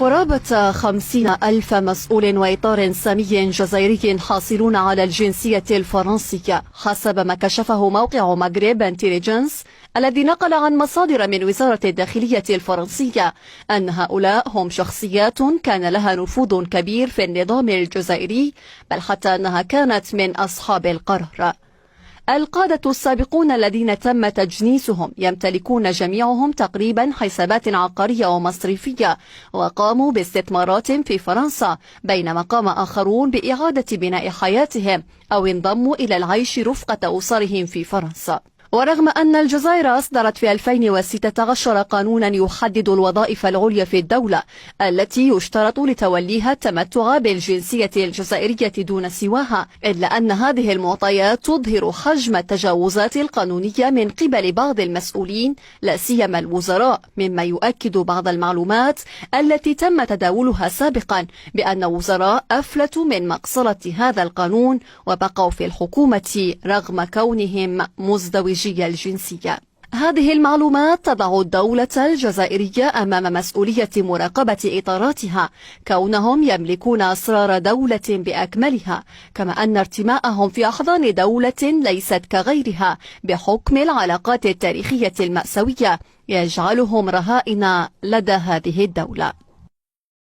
قرابة 50,000 مسؤول وإطار سامي جزائري حاصلون على الجنسية الفرنسية حسب ما كشفه موقع مغرب انتليجنس الذي نقل عن مصادر من وزارة الداخلية الفرنسية أن هؤلاء هم شخصيات كان لها نفوذ كبير في النظام الجزائري، بل حتى أنها كانت من أصحاب القرار. القادة السابقون الذين تم تجنيسهم يمتلكون جميعهم تقريبا حسابات عقارية ومصرفية وقاموا باستثمارات في فرنسا، بينما قام آخرون بإعادة بناء حياتهم أو انضموا إلى العيش رفقة أسرهم في فرنسا. ورغم أن الجزائر أصدرت في 2016 قانونا يحدد الوظائف العليا في الدولة التي يشترط لتوليها التمتع بالجنسية الجزائرية دون سواها، إلا أن هذه المعطيات تظهر حجم التجاوزات القانونية من قبل بعض المسؤولين لا سيما الوزراء، مما يؤكد بعض المعلومات التي تم تداولها سابقا بأن وزراء أفلتوا من مقصلة هذا القانون وبقوا في الحكومة رغم كونهم مزدوجين الجنسية. هذه المعلومات تضع الدولة الجزائرية أمام مسؤولية مراقبة إطاراتها، كونهم يملكون أسرار دولة بأكملها، كما أن ارتماءهم في أحضان دولة ليست كغيرها بحكم العلاقات التاريخية المأساوية يجعلهم رهائن لدى هذه الدولة.